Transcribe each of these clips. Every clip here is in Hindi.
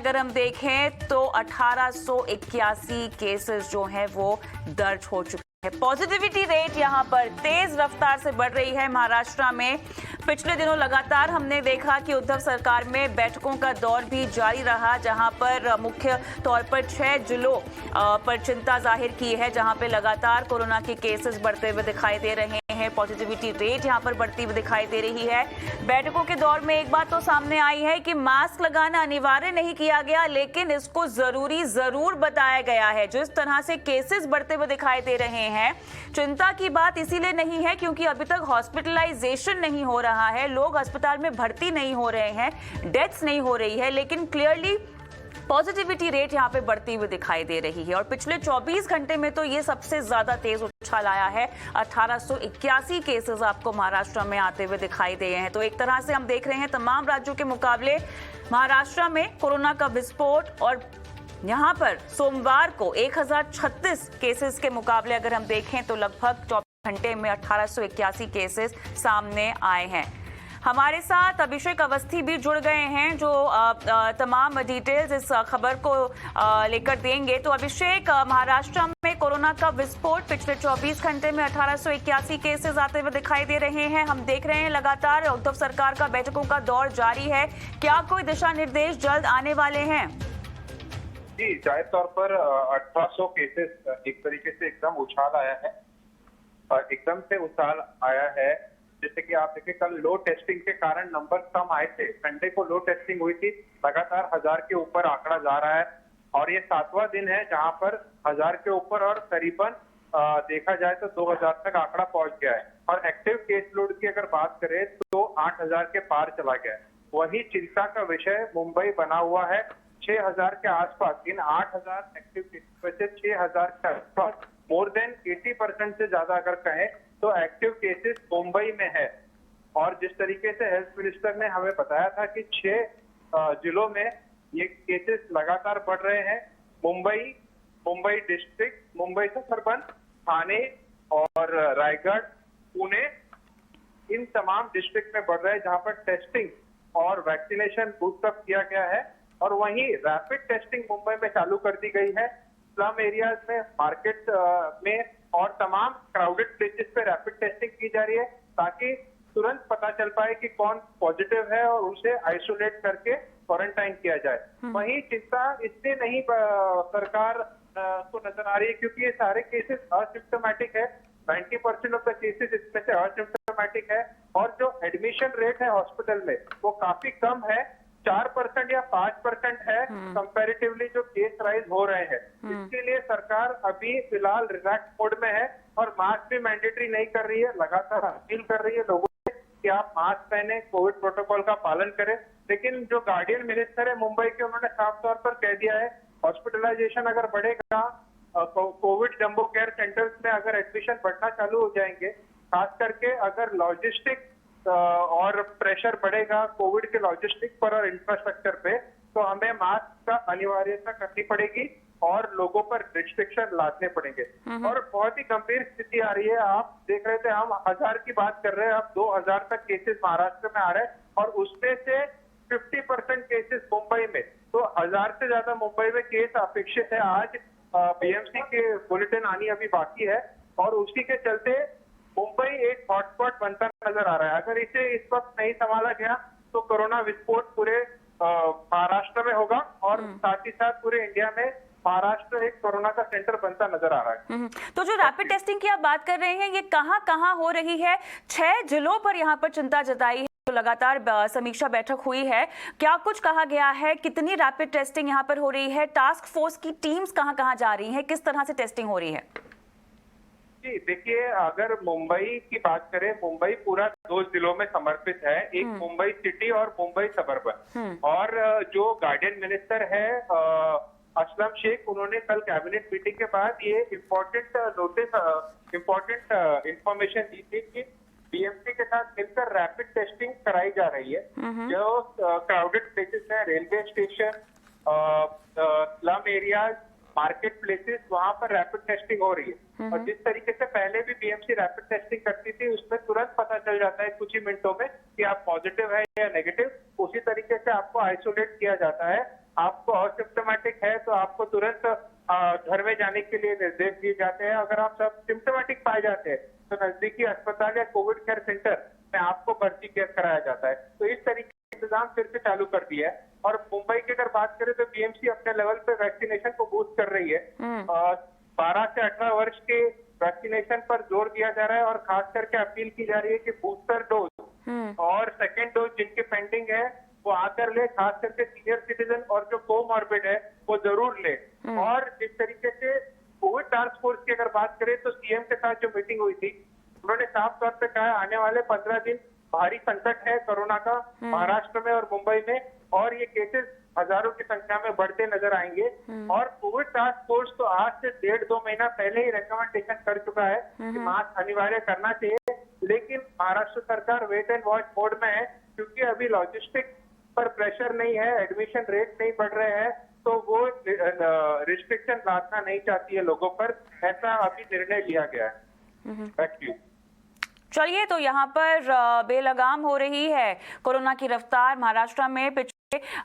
अगर हम देखें तो 1881 केसेस जो हैं वो दर्ज हो चुके हैं। पॉजिटिविटी रेट यहां पर तेज रफ्तार से बढ़ रही है महाराष्ट्र में। पिछले दिनों लगातार हमने देखा कि उद्धव सरकार में बैठकों का दौर भी जारी रहा, जहां पर मुख्य तौर पर 6 जिलों पर चिंता जाहिर की है, जहां पे लगातार कोरोना के केसेस बढ़ते हुए दिखाई दे रहे हैं। पॉजिटिविटी रेट यहां पर बढ़ती हुई दिखाई दे रही है। बैठकों के दौर में एक बात तो सामने आई है कि मास्क लगाना अनिवार्य नहीं किया गया, लेकिन इसको जरूरी जरूर बताया गया है। जिस तरह से केसेस बढ़ते हुए दिखाई दे रहे हैं, चिंता की बात इसीलिए नहीं है क्योंकि अभी तक हॉस्पिटलाइजेशन नहीं हो रहा है, लोग अस्पताल में भर्ती नहीं हो रहे हैं, डेथ्स नहीं हो रही है, लेकिन क्लियरली पॉजिटिविटी रेट यहाँ पे बढ़ती हुई दिखाई दे रही है। और पिछले 24 घंटे में तो ये सबसे ज्यादा तेज उछाल आया है। 1881 केसेस आपको महाराष्ट्र में आते हुए दिखाई दे हैं। तो एक तरह से हम देख रहे हैं तमाम राज्यों के मुकाबले महाराष्ट्र में कोरोना का विस्फोट, और यहाँ पर सोमवार को 1036 केसेस के मुकाबले अगर हम देखें तो लगभग 24 घंटे में 1881 केसेस सामने आए हैं। हमारे साथ अभिषेक अवस्थी भी जुड़ गए हैं जो तमाम डिटेल्स इस खबर को लेकर देंगे। तो अभिषेक, महाराष्ट्र में कोरोना का विस्फोट, पिछले 24 घंटे में 1881 केसेस आते हुए दिखाई दे रहे हैं। हम देख रहे हैं लगातार उद्धव सरकार का बैठकों का दौर जारी है। क्या कोई दिशा निर्देश जल्द आने वाले हैं? जी, जाहिर तौर पर 1800 केसेस एक तरीके से एकदम उछाल आया है, एकदम से उछाल आया है। जैसे कि आप देखिए, कल लो टेस्टिंग के कारण नंबर कम आए थे। संडे को लो टेस्टिंग हुई थी, लगातार 1000 के ऊपर आंकड़ा जा रहा है और ये 7वां दिन है जहां पर 1000 के ऊपर और करीबन देखा जाए तो 2000 तक आंकड़ा पहुंच गया है। और एक्टिव केस लोड की अगर बात करें तो 8000 के पार चला गया है। वही चिंता का विषय मुंबई बना हुआ है, 6000 के आसपास। इन 8000 एक्टिव केस में से 6000 के आसपास मोर देन 80% से ज्यादा अगर कहें तो एक्टिव केसेस मुंबई में है। और जिस तरीके से हेल्थ मिनिस्टर ने हमें बताया था कि 6 जिलों में ये केसेस लगातार बढ़ रहे हैं, मुंबई डिस्ट्रिक्ट, मुंबई सबर्बन, ठाणे और रायगढ़, पुणे, इन तमाम डिस्ट्रिक्ट में बढ़ रहे हैं जहां पर टेस्टिंग और वैक्सीनेशन बूस्ट अप किया गया है। और वहीं रैपिड टेस्टिंग मुंबई में चालू कर दी गई है। स्लम एरियाज में, मार्केट में और तमाम क्राउडेड प्लेसेस पे रैपिड टेस्टिंग की जा रही है ताकि तुरंत पता चल पाए कि कौन पॉजिटिव है और उसे आइसोलेट करके क्वारंटाइन किया जाए। वहीं चिंता इसलिए नहीं सरकार को नजर आ रही है क्योंकि ये सारे केसेस असिम्प्टोमेटिक है। 90% ऑफ द केसेस इसमें से असिम्प्टोमेटिक है और जो एडमिशन रेट है हॉस्पिटल में वो काफी कम है, 4% या 5% है कंपैरेटिवली जो केस राइज हो रहे हैं। इसके लिए सरकार अभी फिलहाल रिलैक्स मोड में है और मास्क भी मैंडेटरी नहीं कर रही है। लगातार अपील कर रही है लोगों से कि आप मास्क पहने, कोविड प्रोटोकॉल का पालन करें। लेकिन जो गार्डियन मिनिस्टर है मुंबई के, उन्होंने साफ तौर पर कह दिया है हॉस्पिटलाइजेशन अगर बढ़ेगा, कोविड जंबो केयर सेंटर्स में अगर एडमिशन बढ़ना चालू हो जाएंगे, खास करके अगर लॉजिस्टिक और प्रेशर बढ़ेगा कोविड के लॉजिस्टिक पर और इंफ्रास्ट्रक्चर पे, तो हमें मास्क का अनिवार्यता करनी पड़ेगी और लोगों पर रिस्ट्रिक्शन लादने पड़ेंगे। और बहुत ही गंभीर स्थिति आ रही है। आप देख रहे थे, हम 1000 की बात कर रहे हैं, अब 2000 तक केसेस महाराष्ट्र में आ रहे हैं और उसमें से 50% केसेस मुंबई में। तो 1000 से ज्यादा मुंबई में केस अपेक्षित है। आज बीएमसी के बुलेटिन आनी अभी बाकी है और उसी के चलते मुंबई एक हॉटस्पॉट बनता नजर आ रहा है। अगर इसे इस वक्त नहीं संभाला गया तो कोरोना विस्फोट पूरे महाराष्ट्र में होगा और साथ ही साथ पूरे इंडिया में महाराष्ट्र एक कोरोना का सेंटर बनता नजर आ रहा है। तो जो रैपिड टेस्टिंग की आप बात कर रहे हैं, ये कहाँ हो रही है? 6 जिलों पर यहाँ पर चिंता जताई है, तो लगातार समीक्षा बैठक हुई है। क्या कुछ कहा गया है? कितनी रैपिड टेस्टिंग यहाँ पर हो रही है? टास्क फोर्स की टीम्स कहाँ जा रही हैं? किस तरह से टेस्टिंग हो रही है? जी देखिए, अगर मुंबई की बात करें, मुंबई पूरा 2 जिलों में समर्पित है, एक मुंबई सिटी और मुंबई सबर्बन। और जो गार्डियन मिनिस्टर है असलम शेख, उन्होंने कल कैबिनेट मीटिंग के बाद ये इम्पोर्टेंट इंफॉर्मेशन दी थी कि बीएमसी के साथ मिलकर रैपिड टेस्टिंग कराई जा रही है। जो क्राउडेड प्लेसेस है, railway station, slum areas, market places, वहां पर रैपिड टेस्टिंग हो रही है। और जिस तरीके से पहले भी बीएमसी रैपिड टेस्टिंग करती थी, उसमें तुरंत पता चल जाता है कुछ ही मिनटों में कि आप पॉजिटिव है या नेगेटिव। उसी तरीके से आपको आइसोलेट किया जाता है आपको असिम्टोमेटिक है तो आपको तुरंत घर में जाने के लिए निर्देश दिए जाते हैं। अगर आप सब सिम्टोमेटिक पाए जाते हैं तो नजदीकी अस्पताल या कोविड केयर सेंटर में आपको भर्ती कराया जाता है। तो इस तरीके के इंतजाम फिर से चालू कर दिया है। और मुंबई की अगर बात करें तो बीएमसी अपने लेवल पे वैक्सीनेशन को बूस्ट कर रही है। 12 से 18 वर्ष के वैक्सीनेशन पर जोर दिया जा रहा है और खास करके अपील की जा रही है कि बूस्टर डोज और सेकेंड डोज जिनके पेंडिंग है वो आकर ले, खास करके सीनियर सिटीजन और जो कोमॉर्बिड है वो जरूर ले। और जिस तरीके से कोविड टास्क फोर्स की अगर बात करें तो सीएम के साथ जो मीटिंग हुई थी उन्होंने साफ तौर पे कहा आने वाले 15 दिन भारी संकट है कोरोना का महाराष्ट्र में और मुंबई में, और ये केसेस हजारों की संख्या में बढ़ते नजर आएंगे। और कोविड टास्क फोर्स तो आज से 1.5-2 महीना पहले ही रिकमेंडेशन कर चुका है कि मास्क अनिवार्य करना चाहिए, लेकिन महाराष्ट्र सरकार वेट एंड वॉच मोड में है क्योंकि अभी लॉजिस्टिक पर प्रेशर नहीं है, एडमिशन रेट नहीं बढ़ रहे हैं, तो वो रिस्ट्रिक्शन लादना नहीं चाहती है लोगों पर, ऐसा अभी निर्णय लिया गया है। Back to you. चलिए, तो यहाँ पर बेलगाम हो रही है कोरोना की रफ्तार महाराष्ट्र में। पिछले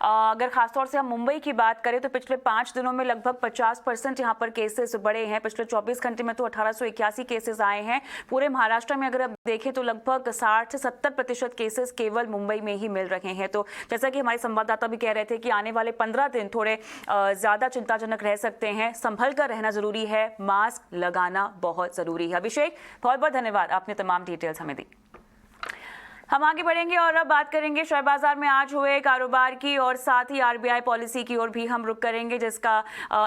अगर खासतौर से हम मुंबई की बात करें तो पिछले 5 दिनों में लगभग 50% यहाँ पर केसेस बढ़े हैं। पिछले 24 घंटे में तो 1881 केसेस आए हैं। पूरे महाराष्ट्र में अगर आप देखें तो लगभग 60 से 70% केसेस केवल मुंबई में ही मिल रहे हैं। तो जैसा कि हमारे संवाददाता भी कह रहे थे कि आने वाले 15 दिन थोड़े ज़्यादा चिंताजनक रह सकते हैं। संभल कर रहना जरूरी है, मास्क लगाना बहुत ज़रूरी है। अभिषेक, बहुत बहुत धन्यवाद, आपने तमाम डिटेल्स हमें दी। हम आगे बढ़ेंगे और अब बात करेंगे शेयर बाजार में आज हुए कारोबार की और साथ ही आरबीआई पॉलिसी की ओर भी हम रुख करेंगे, जिसका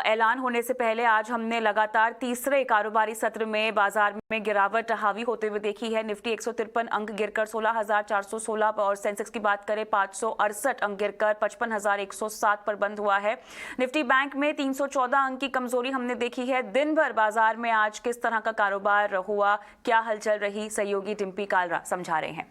ऐलान होने से पहले आज हमने लगातार तीसरे कारोबारी सत्र में बाजार में गिरावट हावी होते हुए देखी है। निफ्टी 153 अंक गिरकर 16,416 पर और सेंसेक्स की बात करें 568 अंक गिरकर 55,107 पर बंद हुआ है। निफ्टी बैंक में 314 अंक की कमजोरी हमने देखी है। दिन भर बाजार में आज किस तरह का कारोबार हुआ, क्या हलचल रही, सहयोगी डिम्पी कालरा समझा रहे हैं।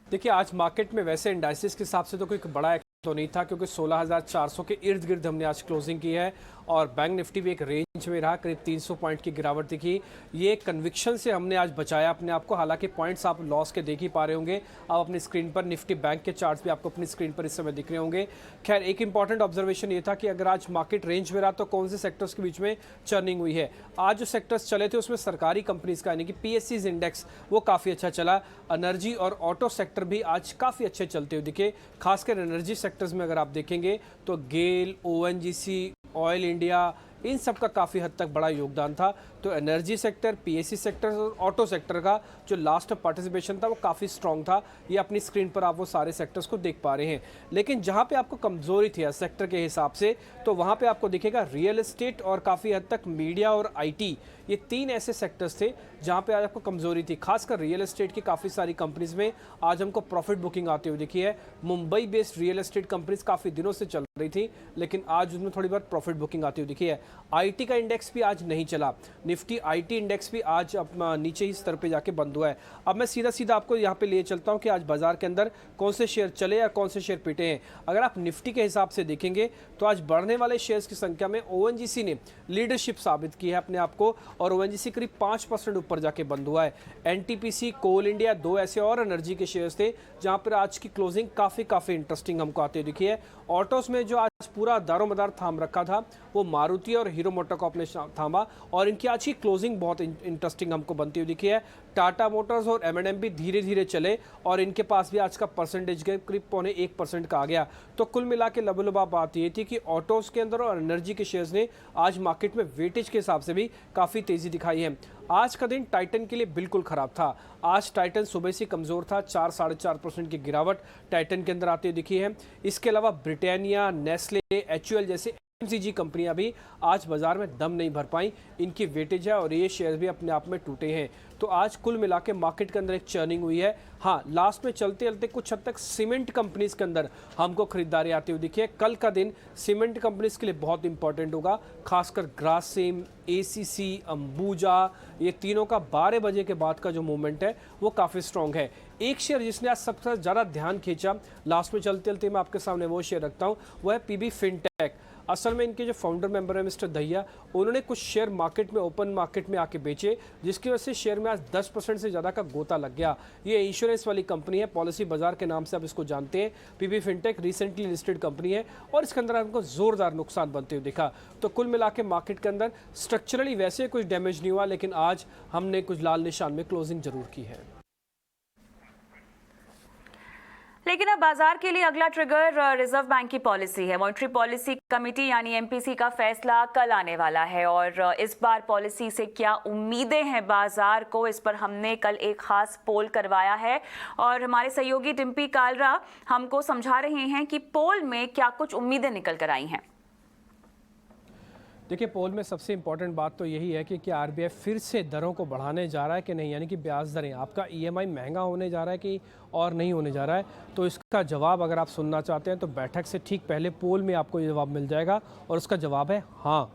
देखिए, आज मार्केट में वैसे इंडाइसिस के हिसाब से तो कोई बड़ा तो नहीं था क्योंकि 16,400 के इर्द गिर्द हमने आज क्लोजिंग की है और बैंक निफ्टी भी एक रेंज में रहा, करीब 300 पॉइंट की गिरावट दिखी। ये कन्विक्शन से हमने आज बचाया अपने आप को। हालांकि पॉइंट्स आप लॉस के देख ही पा रहे होंगे आप अपनी स्क्रीन पर। निफ्टी बैंक के चार्ट्स भी आपको अपनी स्क्रीन पर इस समय दिख रहे होंगे। खैर, एक इंपॉर्टेंट ऑब्जर्वेशन ये था कि अगर आज मार्केट रेंज में रहा तो कौन से सेक्टर्स के बीच में चर्निंग हुई है। आज जो सेक्टर्स चले थे उसमें सरकारी कंपनीज का यानी कि PSCs इंडेक्स वो काफ़ी अच्छा चला। एनर्जी और ऑटो सेक्टर भी आज काफ़ी अच्छे चलते हुए दिखे। खासकर एनर्जी सेक्टर्स में अगर आप देखेंगे तो गेल, ONGC, ऑयल इंडिया, इन सब का काफ़ी हद तक बड़ा योगदान था। तो एनर्जी सेक्टर, PSC सेक्टर और ऑटो सेक्टर का जो लास्ट पार्टिसिपेशन था वो काफ़ी स्ट्रॉन्ग था। ये अपनी स्क्रीन पर आप वो सारे सेक्टर्स को देख पा रहे हैं। लेकिन जहाँ पे आपको कमज़ोरी थी सेक्टर के हिसाब से तो वहाँ पे आपको दिखेगा रियल एस्टेट और काफ़ी हद तक मीडिया और IT, ये 3 ऐसे सेक्टर्स थे जहाँ पे आज आपको कमज़ोरी थी। खासकर रियल एस्टेट की काफ़ी सारी कंपनीज में आज हमको प्रॉफिट बुकिंग आती हुई दिखी है। Mumbai based real estate companies काफ़ी दिनों से चल रही थी लेकिन आज उसमें थोड़ी बहुत प्रॉफिट बुकिंग आती हुई दिखी है। IT का इंडेक्स भी आज नहीं चला। निफ्टी IT इंडेक्स भी आज नीचे ही स्तर पे जाके बंद हुआ है। अब मैं सीधा सीधा आपको यहाँ पे लिए चलता हूँ कि आज बाजार के अंदर कौन से शेयर चले या कौन से शेयर पिटे हैं। अगर आप निफ्टी के हिसाब से देखेंगे तो आज बढ़ने वाले शेयर्स की संख्या में ONGC ने लीडरशिप साबित की है अपने आप को और ONGC करीब 5% ऊपर जाके बंद हुआ है। NTPC, कोल इंडिया, 2 ऐसे और एनर्जी के शेयर्स थे जहाँ पर आज की क्लोजिंग काफ़ी इंटरेस्टिंग हमको आती हुई दिखी है। ऑटोस में जो आज पूरा दारोमदार थाम रखा था वो मारुति और हीरो मोटोकॉर्प ने थामा और इनकी आज की क्लोजिंग बहुत इंटरेस्टिंग हमको बनती हुई दिखी है। टाटा मोटर्स और M&M भी धीरे धीरे चले और इनके पास भी आज का परसेंटेज करीब 0.25% का आ गया। तो कुल मिला के लबोलुबा बात ये थी कि ऑटोज के अंदर और एनर्जी के शेयर्स ने आज मार्केट में वेटेज के हिसाब से भी काफ़ी तेज़ी दिखाई है। आज का दिन टाइटन के लिए बिल्कुल ख़राब था। आज टाइटन सुबह से कमज़ोर था, 4-4.5% की गिरावट टाइटन के अंदर आती हुई दिखी है। इसके अलावा ब्रिटानिया, नेस्ले, HUL जैसे FMCG कंपनियां भी आज बाजार में दम नहीं भर पाई। इनकी वेटेज है और ये शेयर भी अपने आप में टूटे हैं। तो आज कुल मिला के मार्केट के अंदर एक चर्निंग हुई है। हाँ, लास्ट में चलते चलते कुछ हद तक सीमेंट कंपनीज के अंदर हमको खरीदारी आती हुई दिखी है। कल का दिन सीमेंट कंपनीज के लिए बहुत इंपॉर्टेंट होगा, खासकर ग्रासिम, ACC, अंबुजा, ये तीनों का 12 बजे के बाद का जो मूवमेंट है वो काफ़ी स्ट्रॉन्ग है। एक शेयर जिसने आज सबसे ज़्यादा ध्यान खींचा लास्ट में चलते चलते मैं आपके सामने वो शेयर रखता हूँ, वो है PB फिनटेक। असल में इनके जो फाउंडर मेंबर है मिस्टर दहिया, उन्होंने कुछ शेयर मार्केट में, ओपन मार्केट में आके बेचे, जिसकी वजह से शेयर में आज 10% से ज़्यादा का गोता लग गया। ये इंश्योरेंस वाली कंपनी है, पॉलिसी बाजार के नाम से आप इसको जानते हैं। PP fintech recently listed company है और इसके अंदर हमको जोरदार नुकसान बनते हुए दिखा। तो कुल मिला के मार्केट के अंदर स्ट्रक्चरली वैसे कुछ डैमेज नहीं हुआ, लेकिन आज हमने कुछ लाल निशान में क्लोजिंग जरूर की है। लेकिन अब बाजार के लिए अगला ट्रिगर रिजर्व बैंक की पॉलिसी है। मॉनेटरी पॉलिसी कमेटी यानी एमपीसी का फैसला कल आने वाला है और इस बार पॉलिसी से क्या उम्मीदें हैं बाजार को, इस पर हमने कल एक खास पोल करवाया है और हमारे सहयोगी डिम्पी कालरा हमको समझा रहे हैं कि पोल में क्या कुछ उम्मीदें निकल कर आई हैं। देखिए, पोल में सबसे इम्पॉर्टेंट बात तो यही है कि क्या आरबीआई फिर से दरों को बढ़ाने जा रहा है कि नहीं, यानी कि ब्याज दरें, आपका ईएमआई महंगा होने जा रहा है कि और नहीं होने जा रहा है। तो इसका जवाब अगर आप सुनना चाहते हैं तो बैठक से ठीक पहले पोल में आपको ये जवाब मिल जाएगा और उसका जवाब है हाँ,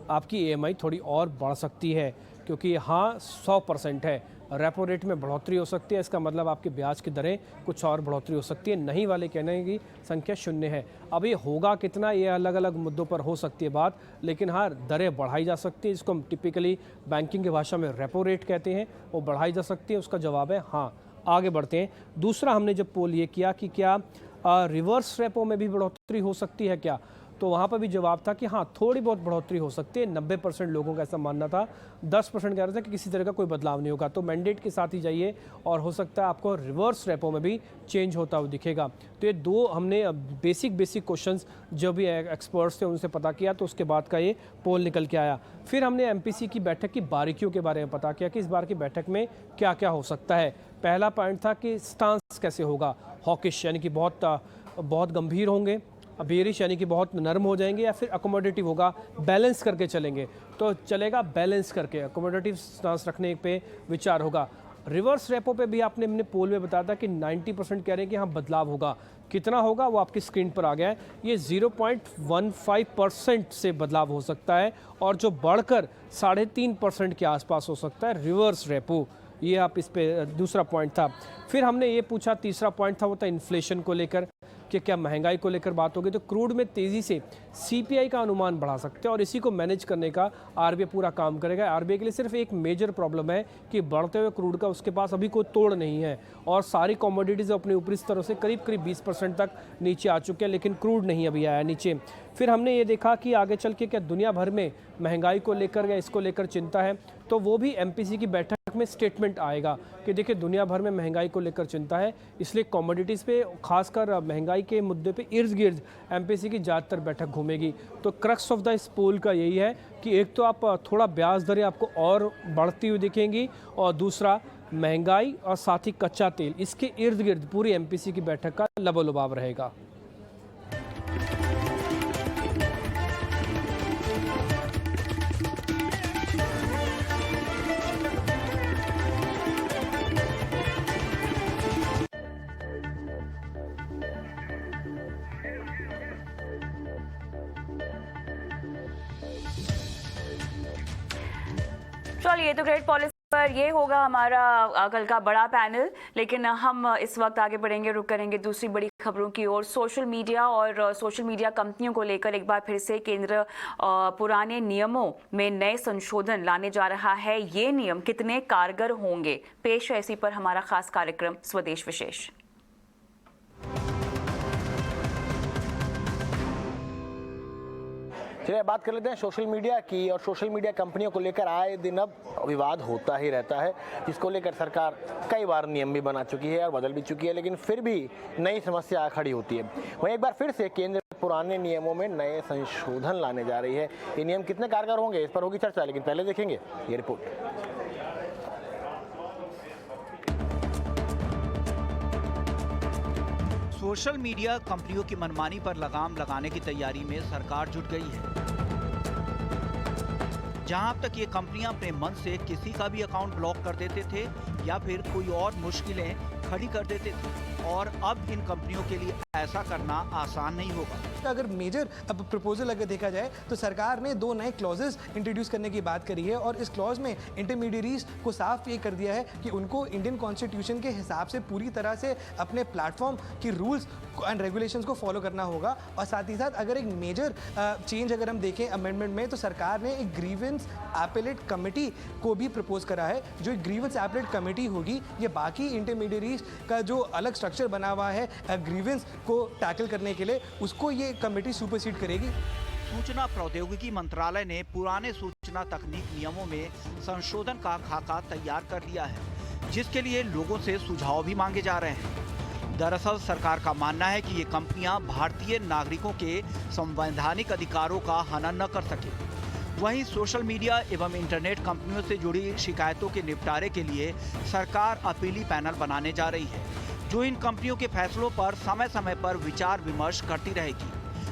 आपकी ईएमआई थोड़ी और बढ़ सकती है, क्योंकि हाँ 100% है। रेपो रेट में बढ़ोतरी हो सकती है, इसका मतलब आपके ब्याज की दरें कुछ और बढ़ोतरी हो सकती है। नहीं वाले कहने की संख्या 0 है। अब ये होगा कितना, ये अलग अलग मुद्दों पर हो सकती है बात, लेकिन हाँ दरें बढ़ाई जा सकती है, जिसको हम टिपिकली बैंकिंग की भाषा में रेपो रेट कहते हैं, वो बढ़ाई जा सकती है। उसका जवाब है हाँ। आगे बढ़ते हैं। दूसरा, हमने जब पोल ये किया कि क्या रिवर्स रेपो में भी बढ़ोतरी हो सकती है क्या, तो वहाँ पर भी जवाब था कि हाँ थोड़ी बहुत बढ़ोतरी हो सकती है। 90% लोगों का ऐसा मानना था, 10% कह रहे थे कि किसी तरह का कोई बदलाव नहीं होगा। तो मैंडेट के साथ ही जाइए और हो सकता है आपको रिवर्स रेपो में भी चेंज होता हुआ दिखेगा। तो ये दो हमने बेसिक क्वेश्चंस जो भी एक्सपर्ट्स थे उनसे पता किया, तो उसके बाद का ये पोल निकल के आया। फिर हमने एमपीसी की बैठक की बारीकियों के बारे में पता किया कि इस बार की बैठक में क्या क्या हो सकता है। पहला पॉइंट था कि स्टांस कैसे होगा, हॉकिश यानी कि बहुत गंभीर होंगे, बेरिश यानी कि बहुत नरम हो जाएंगे, या फिर अकोमोडेटिव होगा, बैलेंस करके चलेंगे। तो चलेगा बैलेंस करके, अकोमोडेटिव स्टांस रखने पे विचार होगा। रिवर्स रेपो पे भी आपने अपने पोल में बताया था कि 90% कह रहे हैं कि हाँ बदलाव होगा। कितना होगा वो आपकी स्क्रीन पर आ गया है। ये 0.15% से बदलाव हो सकता है और जो बढ़कर 3.5% के आसपास हो सकता है रिवर्स रेपो। ये आप इस पे दूसरा पॉइंट था। फिर हमने ये पूछा, तीसरा पॉइंट था वो था इन्फ्लेशन को लेकर, कि क्या महंगाई को लेकर बात होगी। तो क्रूड में तेज़ी से सीपीआई का अनुमान बढ़ा सकते हैं और इसी को मैनेज करने का आरबीआई पूरा काम करेगा। आरबीआई के लिए सिर्फ एक मेजर प्रॉब्लम है कि बढ़ते हुए क्रूड का उसके पास अभी कोई तोड़ नहीं है और सारी कमोडिटीज़ अपने ऊपरी स्तरों से करीब 20% तक नीचे आ चुके हैं, लेकिन क्रूड नहीं अभी आया नीचे। फिर हमने ये देखा कि आगे चल के क्या दुनिया भर में महंगाई को लेकर या इसको लेकर चिंता है, तो वो भी एमपीसी की बैठक में स्टेटमेंट आएगा कि देखिए दुनिया भर में महंगाई को लेकर चिंता है, इसलिए कमोडिटीज़ पे खासकर महंगाई के मुद्दे पे इर्द गिर्द एमपीसी की ज़्यादातर बैठक घूमेगी। तो क्रक्स ऑफ द इस पोल का यही है कि एक तो आप थोड़ा ब्याज दरें आपको और बढ़ती हुई दिखेंगी और दूसरा महंगाई और साथ ही कच्चा तेल, इसके इर्द गिर्द पूरी एमपीसी की बैठक का लबोलुबाव रहेगा। चलिए, तो ग्रेड पॉलिसी पर ये होगा हमारा कल का बड़ा पैनल, लेकिन हम इस वक्त आगे बढ़ेंगे, रुक करेंगे दूसरी बड़ी खबरों की ओर। सोशल मीडिया और सोशल मीडिया कंपनियों को लेकर एक बार फिर से केंद्र पुराने नियमों में नए संशोधन लाने जा रहा है। ये नियम कितने कारगर होंगे, पेश है इसी पर हमारा खास कार्यक्रम स्वदेश विशेष। चलिए बात कर लेते हैं सोशल मीडिया की। और सोशल मीडिया कंपनियों को लेकर आए दिन अब विवाद होता ही रहता है, जिसको लेकर सरकार कई बार नियम भी बना चुकी है और बदल भी चुकी है, लेकिन फिर भी नई समस्या खड़ी होती है। वहीं एक बार फिर से केंद्र पुराने नियमों में नए संशोधन लाने जा रही है। ये नियम कितने कारगर होंगे, इस पर होगी चर्चा, लेकिन पहले देखेंगे ये रिपोर्ट। सोशल मीडिया कंपनियों की मनमानी पर लगाम लगाने की तैयारी में सरकार जुट गई है। जहां अब तक ये कंपनियां अपने मन से किसी का भी अकाउंट ब्लॉक कर देते थे या फिर कोई और मुश्किलें खड़ी कर देते थे, और अब इन कंपनियों के लिए ऐसा करना आसान नहीं होगा। अगर मेजर अब प्रपोजल अगर देखा जाए तो सरकार ने 2 नए क्लॉजेस इंट्रोड्यूस करने की बात करी है और इस क्लॉज में इंटरमीडियरीज को साफ ये कर दिया है कि उनको इंडियन कॉन्स्टिट्यूशन के हिसाब से पूरी तरह से अपने प्लेटफॉर्म की रूल्स एंड रेगुलेशंस को फॉलो करना होगा। और साथ ही साथ अगर एक मेजर चेंज अगर हम देखें अमेंडमेंट में तो सरकार ने एक ग्रीवेंस एपेलेट कमेटी को भी प्रपोज करा है। जो एक ग्रीवेंस एपेलेट कमेटी होगी ये बाकी इंटरमीडियरीज का जो अलग स्ट्रक्चर बना हुआ है ग्रीवेंस को टैकल करने के लिए उसको ये कमेटी सुपरसीड करेगी। सूचना प्रौद्योगिकी मंत्रालय ने पुराने सूचना तकनीक नियमों में संशोधन का खाका तैयार कर लिया है, जिसके लिए लोगों से सुझाव भी मांगे जा रहे हैं। दरअसल सरकार का मानना है कि ये कंपनियां भारतीय नागरिकों के संवैधानिक अधिकारों का हनन न कर सके। वहीं सोशल मीडिया एवं इंटरनेट कंपनियों से जुड़ी शिकायतों के निपटारे के लिए सरकार अपीली पैनल बनाने जा रही है, जो इन कंपनियों के फैसलों पर समय समय पर विचार विमर्श करती रहेगी।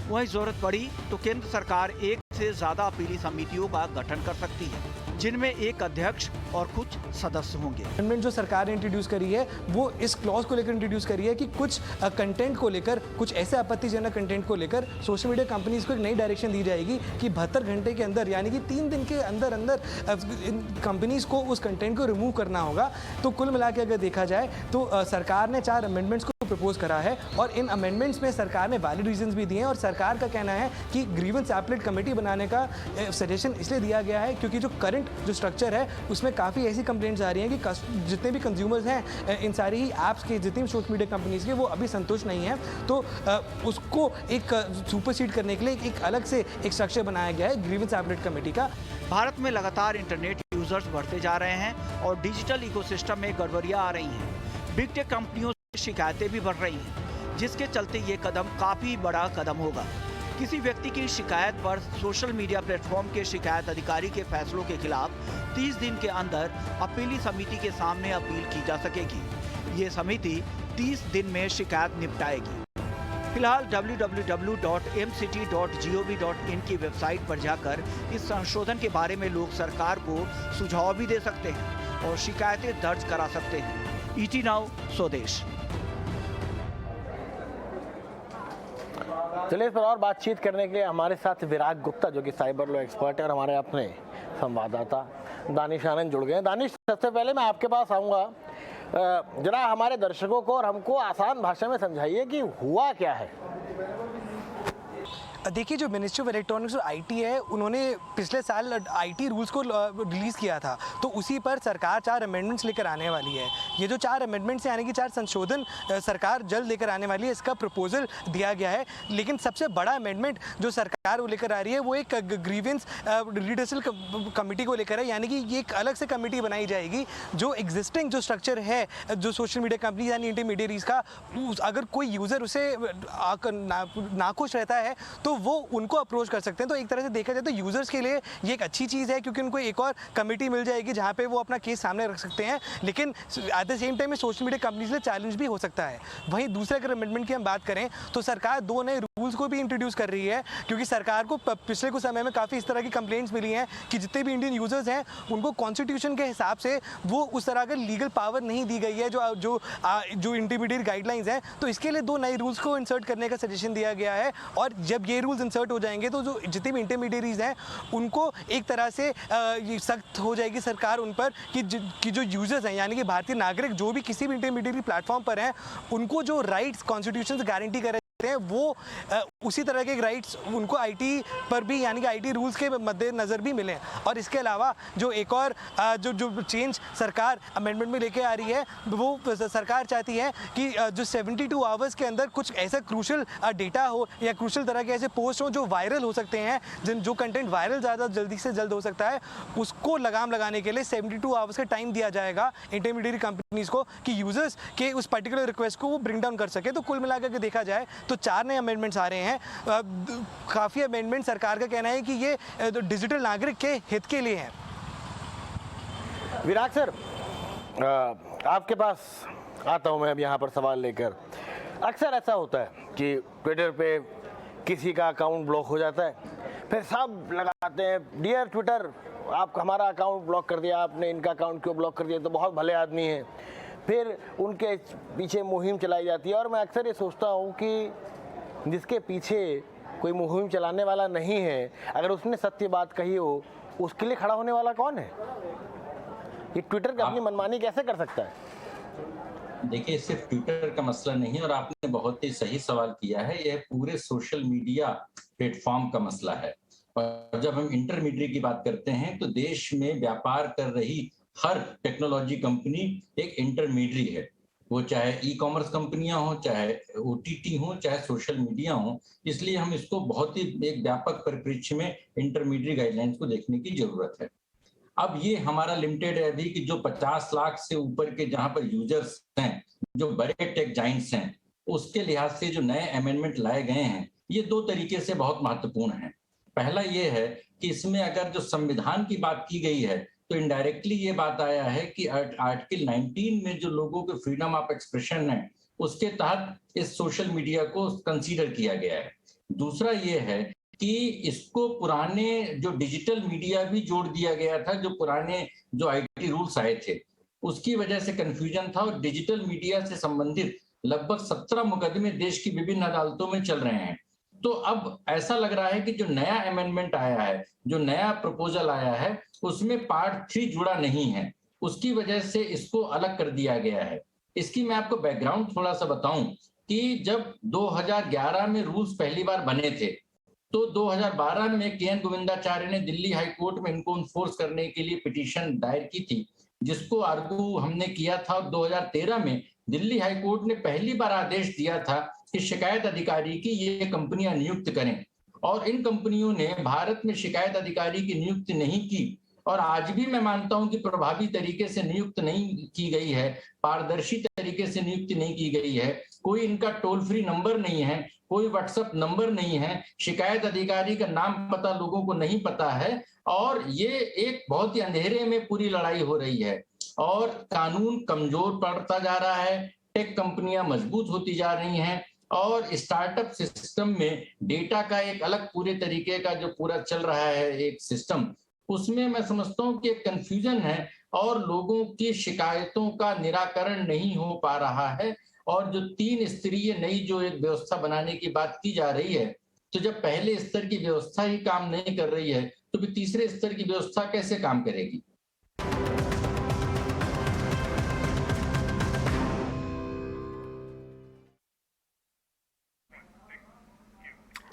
वहीं जरूरत पड़ी तो केंद्र सरकार 1 से ज्यादा अपीली समितियों का गठन कर सकती है, जिनमें एक अध्यक्ष और कुछ सदस्य होंगे। अमेंडमेंट जो सरकार ने इंट्रोड्यूस करी है वो इस क्लॉज को लेकर इंट्रोड्यूस करी है कि कुछ कंटेंट को लेकर, कुछ ऐसे आपत्तिजनक कंटेंट को लेकर सोशल मीडिया कंपनीज को एक नई डायरेक्शन दी जाएगी कि 72 घंटे के अंदर यानी कि 3 दिन के अंदर कंपनीज को उस कंटेंट को रिमूव करना होगा। तो कुल मिला के अगर देखा जाए तो सरकार ने 4 अमेंडमेंट्स को प्रपोज करा है और इन अमेंडमेंट्स में सरकार ने वैलिड रीजंस भी दिए हैं। और सरकार का कहना है कि ग्रीवेंस एपेलेट कमेटी बनाने का सजेशन इसलिए दिया गया है क्योंकि जो करंट जो स्ट्रक्चर है उसमें काफ़ी ऐसी कंप्लेंट्स आ रही हैं कि जितने भी कंज्यूमर्स हैं इन सारी ही ऐप्स के, जितनी भी सोशल मीडिया कंपनीज के, वो अभी संतुष्ट नहीं है। तो उसको एक सुपरसीड करने के लिए एक अलग से एक स्ट्रक्चर बनाया गया है ग्रीवेंस एपेलेट कमेटी का। भारत में लगातार इंटरनेट यूजर्स बढ़ते जा रहे हैं और डिजिटल इकोसिस्टम में गड़बड़ियां आ रही हैं। बिग टेक कंपनियों से शिकायतें भी बढ़ रही हैं, जिसके चलते ये कदम काफी बड़ा कदम होगा। किसी व्यक्ति की शिकायत पर सोशल मीडिया प्लेटफॉर्म के शिकायत अधिकारी के फैसलों के खिलाफ 30 दिन के अंदर अपीली समिति के सामने अपील की जा सकेगी। ये समिति 30 दिन में शिकायत निपटाएगी। फिलहाल www.mct.gov.in की वेबसाइट पर जाकर इस संशोधन के बारे में लोग सरकार को सुझाव भी दे सकते हैं और शिकायतें दर्ज करा सकते हैं। ET नाउ स्वदेश। चलिए इस पर और बातचीत करने के लिए हमारे साथ विराग गुप्ता जो कि साइबर लॉ एक्सपर्ट है और हमारे अपने संवाददाता दानिश आनंद जुड़ गए हैं। दानिश, सबसे पहले मैं आपके पास आऊँगा, जरा हमारे दर्शकों को और हमको आसान भाषा में समझाइए कि हुआ क्या है। देखिए, जो मिनिस्ट्री ऑफ इलेक्ट्रॉनिक्स और आईटी है उन्होंने पिछले साल आईटी रूल्स को रिलीज़ किया था, तो उसी पर सरकार 4 अमेंडमेंट्स लेकर आने वाली है। ये जो 4 अमेंडमेंट्स यानी कि 4 संशोधन सरकार जल्द लेकर आने वाली है, इसका प्रपोजल दिया गया है। लेकिन सबसे बड़ा अमेंडमेंट जो सरकार वो लेकर आ रही है वो एक ग्रीवेंस रिडर्सल कमेटी को लेकर है, यानी कि ये एक अलग से कमेटी बनाई जाएगी जो एग्जिस्टिंग जो स्ट्रक्चर है जो सोशल मीडिया कंपनी यानी इंटरमीडियरीज का, अगर कोई यूज़र उसे नाखुश रहता है तो वो उनको अप्रोच कर सकते हैं। तो एक तरह से देखा जाए तो यूजर्स के लिए ये एक अच्छी चीज़ है क्योंकि उनको एक और कमेटी मिल जाएगी जहां पे वो अपना केस सामने रख सकते हैं। लेकिन at the same time social media companies के लिए चैलेंज भी हो सकता है। वहीं दूसरे अगर अमेंडमेंट की हम बात करें तो सरकार 2 नए रूल्स को भी इंट्रोड्यूस कर रही है, क्योंकि सरकार को पिछले कुछ समय में काफ़ी इस तरह की कंप्लेंट्स मिली हैं कि जितने भी इंडियन यूजर्स हैं उनको कॉन्स्टिट्यूशन के हिसाब से वो उस तरह का लीगल पावर नहीं दी गई है जो इंटरमीडिएट गाइडलाइंस हैं। तो इसके लिए 2 नए रूल्स को इंसर्ट करने का सजेशन दिया गया है और जब ये रूल्स इंसर्ट हो जाएंगे तो जो जितने भी इंटरमीडिएरीज हैं उनको एक तरह से सख्त हो जाएगी सरकार उन पर कि जो यूजर्स हैं यानी कि भारतीय नागरिक जो भी किसी भी इंटरमीडिएट प्लेटफॉर्म पर हैं उनको जो राइट्स कॉन्स्टिट्यूशन से गारंटी कर हैं वो उसी तरह के राइट्स उनको आईटी पर भी यानी कि आईटी रूल्स के मद्देनज़र भी मिले। और इसके अलावा जो एक और जो चेंज सरकार अमेंडमेंट में लेके आ रही है वो सरकार चाहती है कि जो 72 आवर्स के अंदर कुछ ऐसा क्रूशल डेटा हो या क्रूशल तरह के ऐसे पोस्ट हो जो वायरल हो सकते हैं, जो कंटेंट वायरल ज़्यादा जल्दी से जल्द हो सकता है, उसको लगाम लगाने के लिए 72 आवर्स का टाइम दिया जाएगा इंटरमीडिएट कंपनीज को कि यूजर्स के उस पर्टिकुलर रिक्वेस्ट को वो ब्रिंग डाउन कर सके। तो कुल मिलाकर देखा जाए तो 4 नए अमेंडमेंट्स आ रहे हैं। काफ़ी अमेंडमेंट सरकार का कहना है कि ये डिजिटल नागरिक के हित के लिए हैं। विराग सर, आपके पास आता हूं मैं अब यहाँ पर सवाल लेकर। अक्सर ऐसा होता है कि ट्विटर पे किसी का अकाउंट ब्लॉक हो जाता है, फिर सब लगाते हैं डियर ट्विटर आप हमारा अकाउंट ब्लॉक कर दिया, आपने इनका अकाउंट क्यों ब्लॉक कर दिया, तो बहुत भले आदमी हैं। फिर उनके पीछे मुहिम चलाई जाती है। और मैं अक्सर ये सोचता हूँ कि जिसके पीछे कोई मुहिम चलाने वाला नहीं है, अगर उसने सत्य बात कही हो, उसके लिए खड़ा होने वाला कौन है? ये ट्विटर का अपनी मनमानी कैसे कर सकता है? देखिए, सिर्फ ट्विटर का मसला नहीं है और आपने बहुत ही सही सवाल किया है। यह पूरे सोशल मीडिया प्लेटफॉर्म का मसला है। और जब हम इंटरमीडिएट की बात करते हैं तो देश में व्यापार कर रही हर टेक्नोलॉजी कंपनी एक इंटरमीडिएट है। वो चाहे ई कॉमर्स कंपनियां हो, चाहे ओटीटी हो, चाहे सोशल मीडिया हो। इसलिए हम इसको बहुत ही एक व्यापक परिप्रेक्ष्य में इंटरमीडिएट गाइडलाइंस को देखने की जरूरत है। अब ये हमारा लिमिटेड है अभी कि जो 50 लाख से ऊपर के जहां पर यूजर्स हैं, जो बड़े टेक जाइंट्स हैं, उसके लिहाज से जो नए अमेंडमेंट लाए गए हैं, ये दो तरीके से बहुत महत्वपूर्ण है। पहला ये है कि इसमें अगर जो संविधान की बात की गई है तो इनडायरेक्टली ये बात आया है कि आर्टिकल 19 में जो लोगों के फ्रीडम ऑफ एक्सप्रेशन है, उसके तहत इस सोशल मीडिया को कंसीडर किया गया है। दूसरा ये है कि इसको पुराने जो डिजिटल मीडिया भी जोड़ दिया गया था, जो पुराने जो आईटी रूल्स आए थे, उसकी वजह से कंफ्यूजन था। और डिजिटल मीडिया से संबंधित लगभग 17 मुकदमे देश की विभिन्न अदालतों में चल रहे हैं। तो अब ऐसा लग रहा है कि जो नया अमेंडमेंट आया है, जो नया प्रपोजल आया है, उसमें पार्ट 3 जुड़ा नहीं है। उसकी वजह से इसको अलग कर दिया गया है। इसकी मैं आपको बैकग्राउंड थोड़ा सा बताऊं कि जब 2011 में रूल्स पहली बार बने थे तो 2012 में के एन गोविंदाचार्य ने दिल्ली हाई कोर्ट में इनको इन्फोर्स करने के लिए पिटीशन दायर की थी, जिसको आर्गू हमने किया था। 2013 में दिल्ली हाई कोर्ट ने पहली बार आदेश दिया था कि शिकायत अधिकारी की ये कंपनियां नियुक्त करें, और इन कंपनियों ने भारत में शिकायत अधिकारी की नियुक्ति नहीं की। और आज भी मैं मानता हूं कि प्रभावी तरीके से नियुक्त नहीं की गई है, पारदर्शी तरीके से नियुक्ति नहीं की गई है। कोई इनका टोल फ्री नंबर नहीं है, कोई व्हाट्सएप नंबर नहीं है, शिकायत अधिकारी का नाम पता लोगों को नहीं पता है। और ये एक बहुत ही अंधेरे में पूरी लड़ाई हो रही है और कानून कमजोर पड़ता जा रहा है, टेक कंपनियां मजबूत होती जा रही हैं और स्टार्टअप सिस्टम में डेटा का एक अलग पूरे तरीके का जो पूरा चल रहा है एक सिस्टम, उसमें मैं समझता हूं कि एक कंफ्यूजन है और लोगों की शिकायतों का निराकरण नहीं हो पा रहा है। और जो 3 स्तरीय नई जो एक व्यवस्था बनाने की बात की जा रही है, तो जब पहले स्तर की व्यवस्था ही काम नहीं कर रही है तो फिर तीसरे स्तर की व्यवस्था कैसे काम करेगी?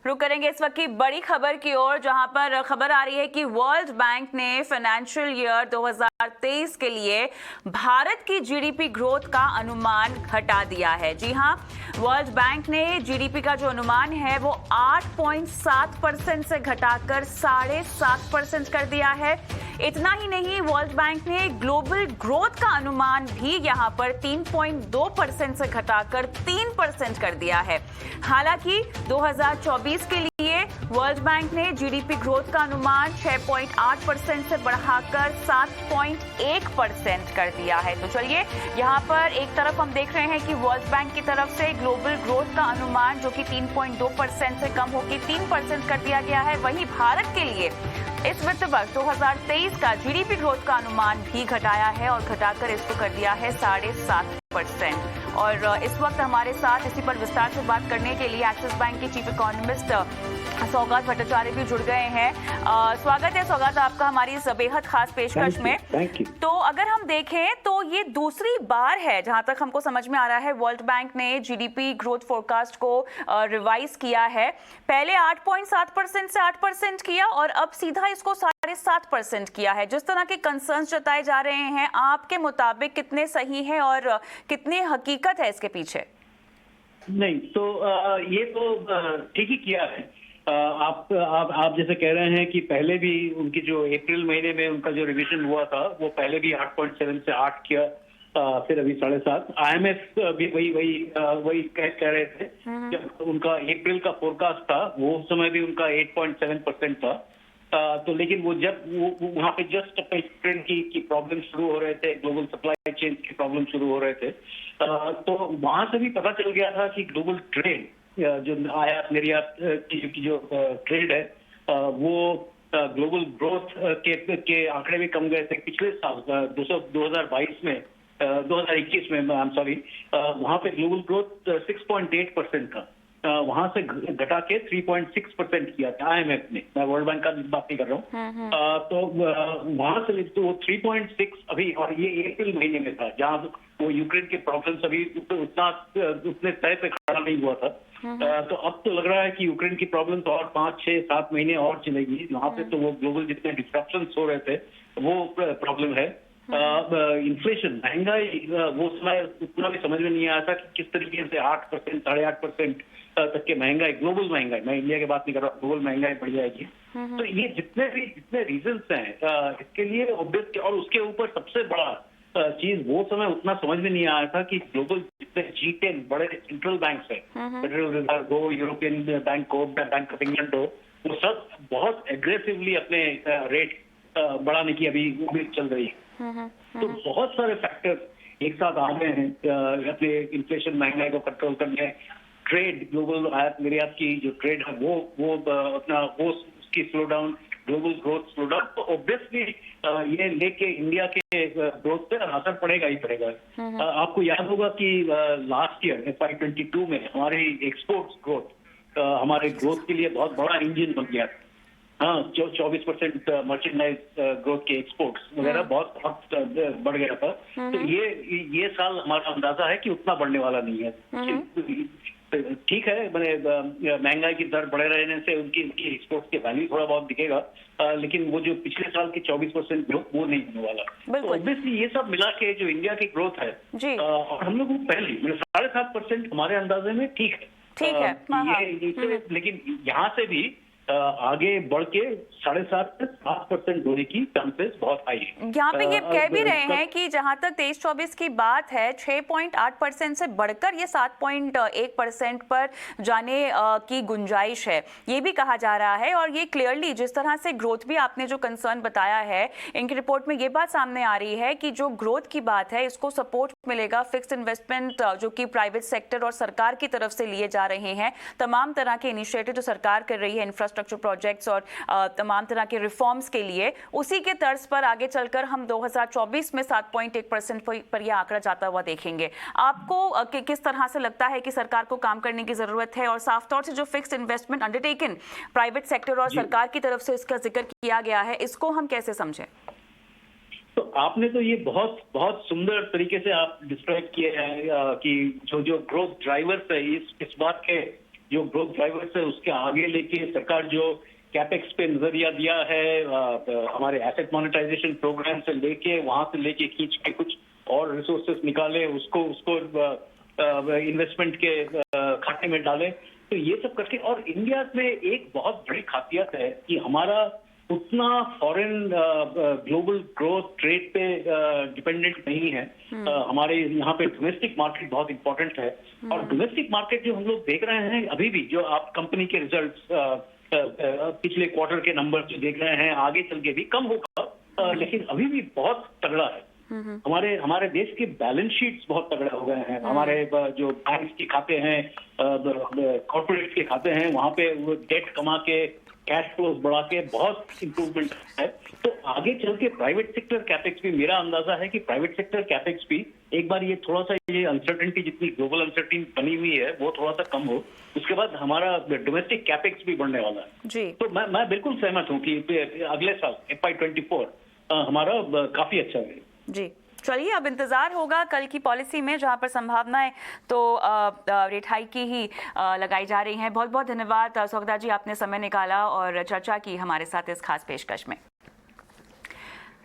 रुक करेंगे इस वक्त की बड़ी खबर की ओर, जहां पर खबर आ रही है कि वर्ल्ड बैंक ने फाइनेंशियल ईयर 2023 के लिए भारत की जीडीपी ग्रोथ का अनुमान घटा दिया है। जी हां, वर्ल्ड बैंक ने जीडीपी का जो अनुमान है वो 8.7% से घटाकर 7.5% कर दिया है। इतना ही नहीं, वर्ल्ड बैंक ने ग्लोबल ग्रोथ का अनुमान भी यहां पर 3.2% से घटाकर 3% कर दिया है। हालांकि 2024 के लिए वर्ल्ड बैंक ने जीडीपी ग्रोथ का अनुमान 6.8% से बढ़ाकर 7.1% कर दिया है। तो चलिए, यहाँ पर एक तरफ हम देख रहे हैं कि वर्ल्ड बैंक की तरफ से ग्लोबल ग्रोथ का अनुमान जो कि 3.2% से कम होकर 3% कर दिया गया है, वहीं भारत के लिए इस वित्त वर्ष 2023 का जीडीपी ग्रोथ का अनुमान भी घटाया है और घटाकर इसको कर दिया है 7.5%। और इस वक्त हमारे साथ इसी पर विस्तार से बात करने के लिए एक्सिस बैंक के चीफ इकोनॉमिस्ट सौगात भट्टाचार्य भी जुड़ गए हैं। स्वागत है सौगात आपका हमारी इस बेहद खास पेशकश में। तो अगर हम देखें तो ये दूसरी बार है जहां तक हमको समझ में आ रहा है वर्ल्ड बैंक ने जीडीपी ग्रोथ फोरकास्ट को रिवाइज किया है। पहले 8.7% से 8% किया और अब सीधा इसको 7.5% किया है। जिस तरह के कंसर्न्स जताए जा रहे हैं, आपके मुताबिक कितने सही हैं और कितनी हकीकत है इसके पीछे? नहीं तो ये तो ठीक ही किया है। आप जैसे कह रहे हैं कि पहले भी उनकी जो अप्रैल महीने में उनका जो रिवीजन हुआ था वो पहले भी 8.7 से 8 किया, फिर अभी 7.5। IMF भी वही कह रहे थे। जब उनका अप्रैल का फोरकास्ट था वो समय भी उनका 8.7% था। तो लेकिन वो जब वहाँ पे जस्ट ट्रेड की प्रॉब्लम शुरू हो रहे थे, ग्लोबल सप्लाई चेन की प्रॉब्लम शुरू हो रहे थे, तो वहां से भी पता चल गया था कि ग्लोबल ट्रेड जो आयात निर्यात की जो ट्रेड है वो ग्लोबल ग्रोथ के आंकड़े भी कम गए थे। पिछले साल 2022 में 2021 में, आई एम सॉरी, वहां पे ग्लोबल ग्रोथ 6.8% था, वहां से घटा के 3.6% किया था IMF ने, मैं वर्ल्ड बैंक का बात नहीं कर रहा हूँ। तो वहां से तो वो 3.6 अभी, और ये अप्रैल महीने में था जहां वो यूक्रेन के प्रॉब्लम्स अभी उतने तय पे खड़ा नहीं हुआ था। तो अब तो लग रहा है कि यूक्रेन की प्रॉब्लम्स और 5, 6, 7 महीने और चलेगी। वहां पे तो वो ग्लोबल जितने डिस्ट्रप्शंस हो रहे थे वो प्रॉब्लम है। इन्फ्लेशन, महंगाई, वो समय उतना भी समझ में नहीं आया था कि किस तरीके से 8%, 8.5% तक के महंगाई, ग्लोबल महंगाई, मैं इंडिया की बात नहीं कर रहा, ग्लोबल महंगाई बढ़ जाएगी। तो ये जितने रीजंस हैं इसके लिए ऑब्वियस, और उसके ऊपर सबसे बड़ा चीज वो समय उतना समझ में नहीं आया था कि ग्लोबल जितने G10 बड़े सेंट्रल बैंक्स हैं, फेडरल रिजर्व हो, यूरोपियन बैंक हो, बैंक ऑफ इंग्लैंड हो, वो सब बहुत एग्रेसिवली अपने रेट बढ़ाने की अभी उम्मीद चल रही है। तो बहुत सारे फैक्टर्स एक साथ आ गए हैं अपने इन्फ्लेशन, महंगाई को कंट्रोल करने। ट्रेड, ग्लोबल आयात निर्यात की जो ट्रेड है वो अपना वो उसकी slow down, global growth slow down, तो ऑब्वियसली ये लेके इंडिया के ग्रोथ पे असर पड़ेगा ही पड़ेगा। आपको याद होगा कि लास्ट ईयर FY22 में हमारी एक्सपोर्ट्स ग्रोथ हमारे ग्रोथ के लिए बहुत बड़ा इंजन बन गया। हाँ, 24% मर्चेंडाइज ग्रोथ के एक्सपोर्ट्स वगैरह बहुत बढ़ गया था। तो ये साल हमारा अंदाजा है कि उतना बढ़ने वाला नहीं है। ठीक है, मैंने महंगाई की दर बढ़े रहने से उनकी एक्सपोर्ट्स के वैल्यू थोड़ा बहुत दिखेगा, लेकिन वो जो पिछले साल की 24% ग्रोथ वो नहीं होने वाला। तो ऑब्वियसली ये सब मिला के जो इंडिया की ग्रोथ है, और हम लोग पहले 7.5% हमारे अंदाजे में ठीक है। लेकिन यहाँ से भी आगे बढ़ के 7.5 से 7% होने की चांसेस बहुत हाई है। यहाँ पे ये कह भी रहे हैं कि जहां तक 23-24 की बात है, 6.8% से बढ़कर ये 7.1% पर जाने की गुंजाइश है, ये भी कहा जा रहा है। और ये क्लियरली जिस तरह से ग्रोथ भी आपने जो कंसर्न बताया है, इनकी रिपोर्ट में ये बात सामने आ रही है कि जो ग्रोथ की बात है इसको सपोर्ट मिलेगा फिक्स्ड इन्वेस्टमेंट जो कि प्राइवेट सेक्टर और सरकार की तरफ से लिए जा रहे हैं। तमाम तरह के इनिशिएटिव जो सरकार कर रही है, इंफ्रास्ट्रक्चर प्रोजेक्ट्स और तमाम तरह के रिफॉर्म्स के लिए, उसी के तर्ज पर आगे चलकर हम 2024 में 7.1% पर यह आंकड़ा जाता हुआ देखेंगे। आपको किस तरह से लगता है कि सरकार को काम करने की जरूरत है, और साफ तौर से जो fixed investment undertaken private sector और सरकार की तरफ से इसका जिक्र किया गया है, इसको हम कैसे समझें? तो आपने तो ये बहुत बहुत सुंदर तरीके से आप डिस्क्राइब किए हैं कि जो ग्रोथ ड्राइवर्स है, इस बात के जो ग्रोथ ड्राइवर्स है उसके आगे लेके सरकार जो कैपेक्स पे नजरिया दिया है, हमारे एसेट मोनेटाइजेशन प्रोग्राम से लेके वहां से लेके खींच के कुछ और रिसोर्सेस निकाले, उसको इन्वेस्टमेंट के खाते में डाले, तो ये सब करके। और इंडिया में एक बहुत बड़ी खासियत है कि हमारा उतना फॉरेन ग्लोबल ग्रोथ ट्रेड पे डिपेंडेंट नहीं है। हमारे यहाँ पे डोमेस्टिक मार्केट बहुत इंपॉर्टेंट है, और डोमेस्टिक मार्केट जो हम लोग देख रहे हैं अभी भी, जो आप कंपनी के रिजल्ट्स पिछले क्वार्टर के नंबर जो देख रहे हैं, आगे चल के भी कम होगा, लेकिन अभी भी बहुत तगड़ा है। हमारे देश के बैलेंस शीट्स बहुत तगड़े हो गए हैं। हमारे जो बैंक के खाते हैं, कॉर्पोरेट के खाते हैं, वहां पे वो डेट कमा के कैश फ्लोज बढ़ा के बहुत इंप्रूवमेंट है। तो आगे चल के प्राइवेट सेक्टर कैपेक्स भी, मेरा अंदाजा है कि प्राइवेट सेक्टर कैपेक्स भी एक बार ये थोड़ा सा ये अनसर्टेनिटी जितनी ग्लोबल अनसर्टेनिटी बनी हुई है वो थोड़ा सा कम हो, उसके बाद हमारा डोमेस्टिक कैपेक्स भी बढ़ने वाला है जी। तो मैं बिल्कुल सहमत हूँ कि अगले साल FY24 हमारा काफी अच्छा है जी। चलिए, अब इंतजार होगा कल की पॉलिसी में, जहां पर संभावनाएं तो रेट हाइक की ही लगाई जा रही हैं। बहुत बहुत धन्यवाद सौगता जी, आपने समय निकाला और चर्चा की हमारे साथ इस खास पेशकश में।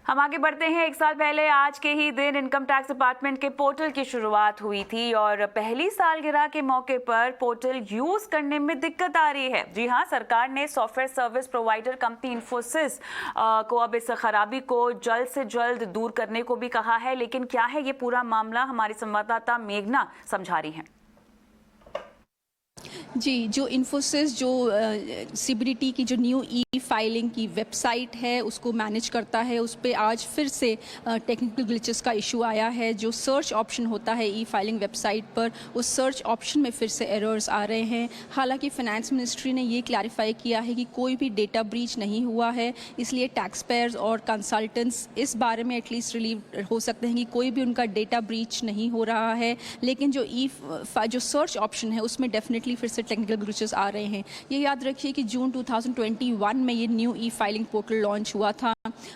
हम आगे बढ़ते हैं। एक साल पहले आज के ही दिन इनकम टैक्स डिपार्टमेंट के पोर्टल की शुरुआत हुई थी, और पहली सालगिरह के मौके पर पोर्टल यूज करने में दिक्कत आ रही है। जी हां, सरकार ने software service provider company Infosys को अब इस खराबी को जल्द से जल्द दूर करने को भी कहा है। लेकिन क्या है ये पूरा मामला, हमारी संवाददाता मेघना समझा रही हैं। जी, जो इन्फोसिस जो सीबीडीटी की जो न्यू ई फाइलिंग की वेबसाइट है उसको मैनेज करता है, उस पे आज फिर से टेक्निकल ग्लिचेस का इशू आया है। जो सर्च ऑप्शन होता है ई फाइलिंग वेबसाइट पर, उस सर्च ऑप्शन में फिर से एरर्स आ रहे हैं। हालांकि फाइनेंस मिनिस्ट्री ने ये क्लैरिफाई किया है कि कोई भी डेटा ब्रीच नहीं हुआ है, इसलिए टैक्स पेयर्स और कंसल्टेंट्स इस बारे में एटलीस्ट रिलीव हो सकते हैं कि कोई भी उनका डेटा ब्रीच नहीं हो रहा है। लेकिन जो सर्च ऑप्शन है उसमें डेफिनेटली फिर से टेक्निकल ग्लिचेस आ रहे हैं। ये याद रखिए कि जून 2021 में ये new e filing portal launch हुआ था